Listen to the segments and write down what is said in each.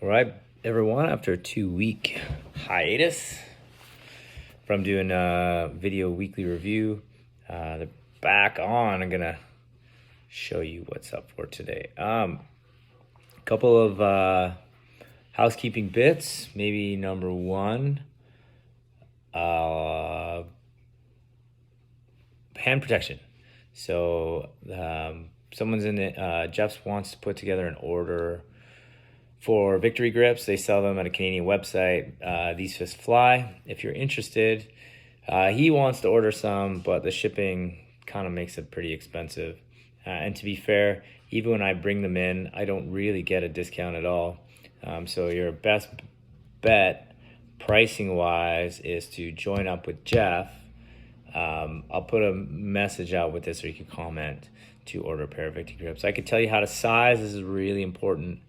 All right, everyone, after a 2-week hiatus from doing a video weekly review, they're back on. I'm gonna show you what's up for today. A couple of housekeeping bits. Maybe number one, hand protection. So someone's in it. Jeff wants to put together an order for Victory grips. They sell them at a Canadian website, These Fists Fly. If you're interested, he wants to order some, but the shipping kind of makes it pretty expensive. And to be fair, even when I bring them in, I don't really get a discount at all. So your best bet, pricing wise, is to join up with Jeff. I'll put a message out with this, or you can comment to order a pair of Victory grips. I could tell you how to size. This is really important.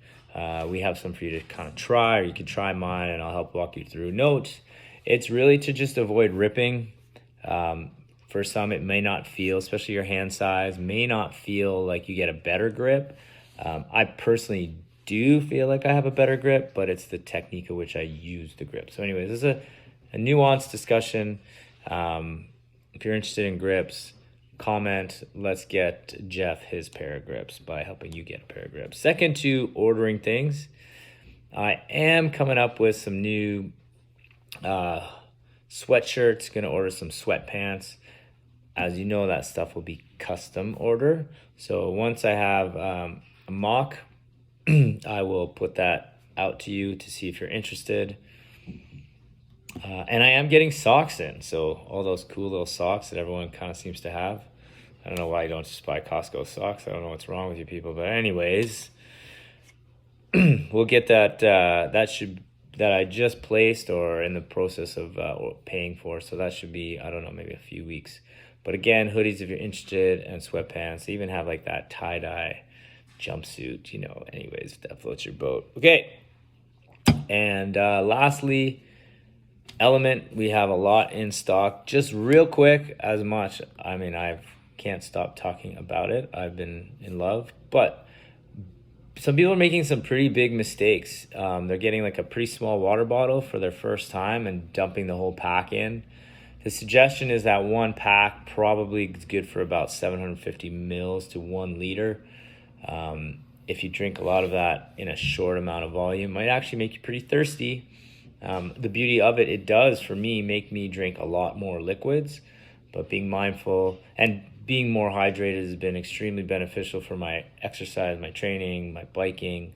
We have some for you to kind of try, or you can try mine and I'll help walk you through. Note, it's really to just avoid ripping. For some, it may not feel, especially your hand size, may not feel like you get a better grip. I personally do feel like I have a better grip, but it's the technique of which I use the grip. So anyways, this is a nuanced discussion. If you're interested in grips, comment. Let's get Jeff his pair of grips by helping you get a pair of grips. Second to ordering things, I am coming up with some new sweatshirts. Going to order some sweatpants. As you know, that stuff will be custom order. So once I have a mock, I will put that out to you to see if you're interested. And I am getting socks in. So all those cool little socks that everyone kind of seems to have. I don't know why you don't just buy Costco socks. I don't know what's wrong with you people. But anyways, we'll get that that I just placed or in the process of paying for. So that should be, I don't know, maybe a few weeks. But again, hoodies if you're interested, and sweatpants. They even have like that tie-dye jumpsuit, anyways, if that floats your boat. Okay. And lastly, Element, we have a lot in stock. Just real quick, I can't stop talking about it. I've been in love, but some people are making some pretty big mistakes. They're getting like a pretty small water bottle for their first time and dumping the whole pack in. The suggestion is that one pack probably is good for about 750 mils to 1 liter. If you drink a lot of that in a short amount of volume, it might actually make you pretty thirsty. The beauty of it does, for me, make me drink a lot more liquids, but being mindful and being more hydrated has been extremely beneficial for my exercise, my training, my biking.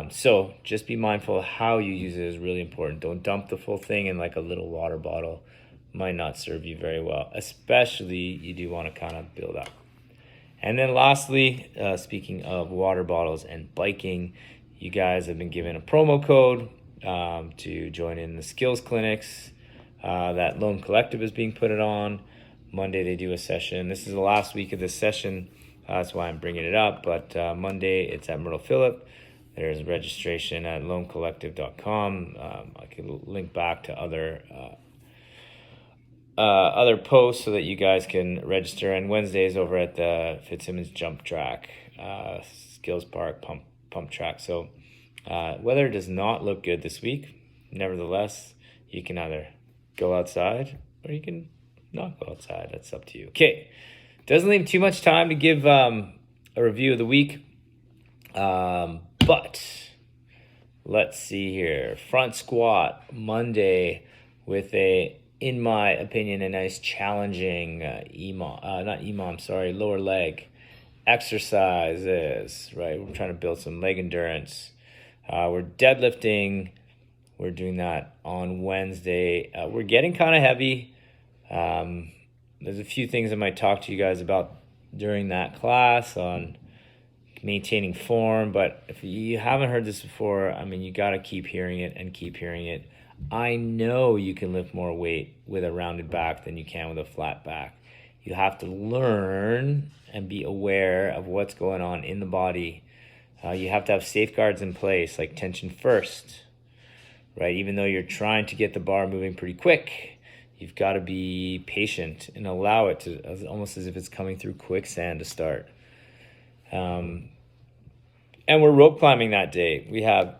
So just be mindful of how you use it is really important. Don't dump the full thing in like a little water bottle. Might not serve you very well, especially you do want to kind of build up. And then lastly, speaking of water bottles and biking, you guys have been given a promo code to join in the skills clinics that Lone Collective is being put on. Monday they do a session. This is the last week of this session. That's why I'm bringing it up. But Monday it's at Myrtle Phillip. There's registration at lonecollective.com. I can link back to other posts so that you guys can register. And Wednesdays over at the Fitzsimmons Jump Track, Skills Park pump track. So weather does not look good this week. Nevertheless, you can either go outside or you can not go outside. That's up to you. Okay, doesn't leave too much time to give a review of the week. But let's see here. Front squat Monday with in my opinion, a nice challenging lower leg exercises, right? We're trying to build some leg endurance. We're deadlifting. We're doing that on Wednesday. We're getting kind of heavy. There's a few things I might talk to you guys about during that class on maintaining form. But if you haven't heard this before, you got to keep hearing it and keep hearing it. I know you can lift more weight with a rounded back than you can with a flat back. You have to learn and be aware of what's going on in the body. You have to have safeguards in place, like tension first, right? Even though you're trying to get the bar moving pretty quick, you've got to be patient and allow it to, almost as if it's coming through quicksand to start. And we're rope climbing that day. We have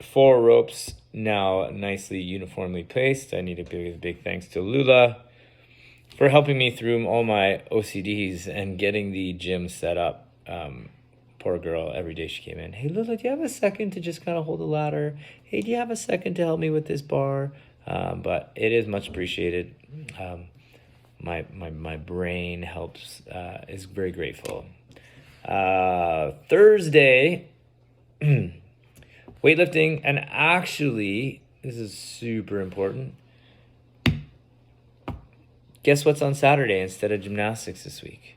4 ropes now nicely uniformly placed. I need to give a big thanks to Lula for helping me through all my OCDs and getting the gym set up. Poor girl, every day she came in. Hey, Lula, do you have a second to just kind of hold the ladder? Hey, do you have a second to help me with this bar? But it is much appreciated. My brain helps, is very grateful. Thursday, weightlifting, and actually, this is super important. Guess what's on Saturday instead of gymnastics this week?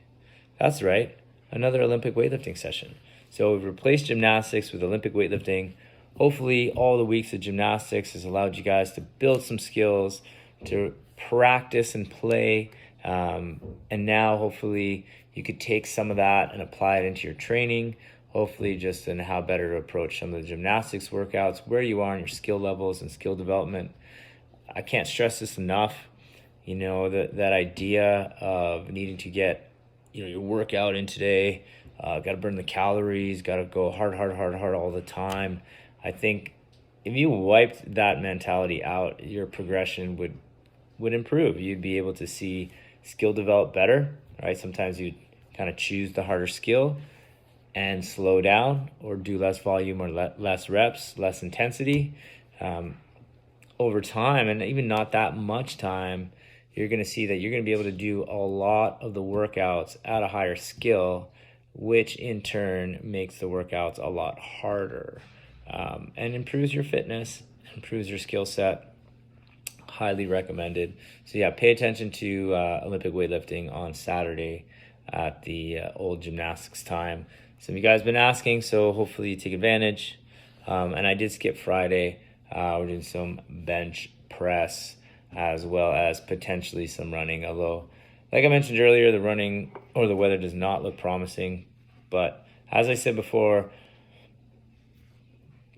That's right, another Olympic weightlifting session. So we've replaced gymnastics with Olympic weightlifting. Hopefully all the weeks of gymnastics has allowed you guys to build some skills, to practice and play. And now hopefully you could take some of that and apply it into your training. Hopefully just in how better to approach some of the gymnastics workouts, where you are in your skill levels and skill development. I can't stress this enough. You know, that idea of needing to get, your workout in today, got to burn the calories, got to go hard all the time. I think if you wiped that mentality out, your progression would improve. You'd be able to see skill develop better, right? Sometimes you kind of choose the harder skill and slow down or do less volume or less reps, less intensity. Over time, and even not that much time, you're going to see that you're going to be able to do a lot of the workouts at a higher skill, which in turn makes the workouts a lot harder, and improves your fitness, improves your skill set. Highly recommended. So yeah, pay attention to Olympic weightlifting on Saturday at the old gymnastics time. Some of you guys have been asking, so hopefully you take advantage. And I did skip Friday. We're doing some bench press as well as potentially some running, although like I mentioned earlier, the running or the weather does not look promising. But as I said before,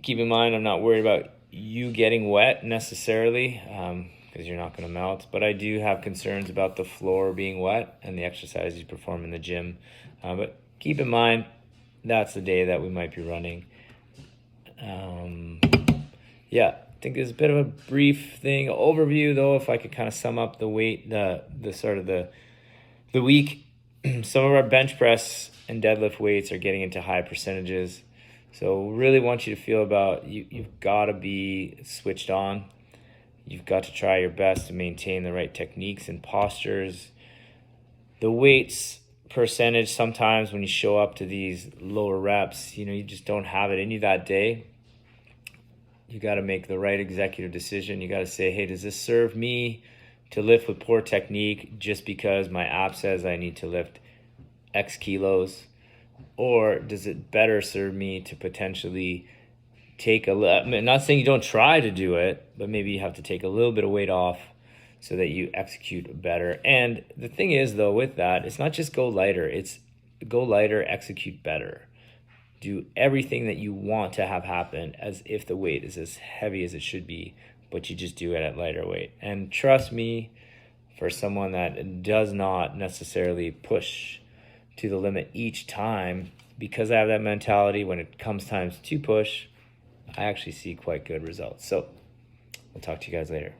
keep in mind I'm not worried about you getting wet necessarily, because you're not going to melt, but I do have concerns about the floor being wet and the exercise you perform in the gym. But keep in mind that's the day that we might be running. Yeah, I think there's a bit of a brief overview though. If I could kind of sum up the week, some of our bench press and deadlift weights are getting into high percentages. So really want you to feel about you've got to be switched on. You've got to try your best to maintain the right techniques and postures. The weights percentage, sometimes when you show up to these lower reps, you just don't have it in you that day. You got to make the right executive decision. You got to say, hey, does this serve me to lift with poor technique just because my app says I need to lift X kilos? Or does it better serve me to potentially I'm not saying you don't try to do it, but maybe you have to take a little bit of weight off so that you execute better. And the thing is, though, with that, it's not just go lighter. It's go lighter, execute better. Do everything that you want to have happen as if the weight is as heavy as it should be, but you just do it at lighter weight. And trust me, for someone that does not necessarily push to the limit each time, because I have that mentality, when it comes time to push, I actually see quite good results. So we'll talk to you guys later.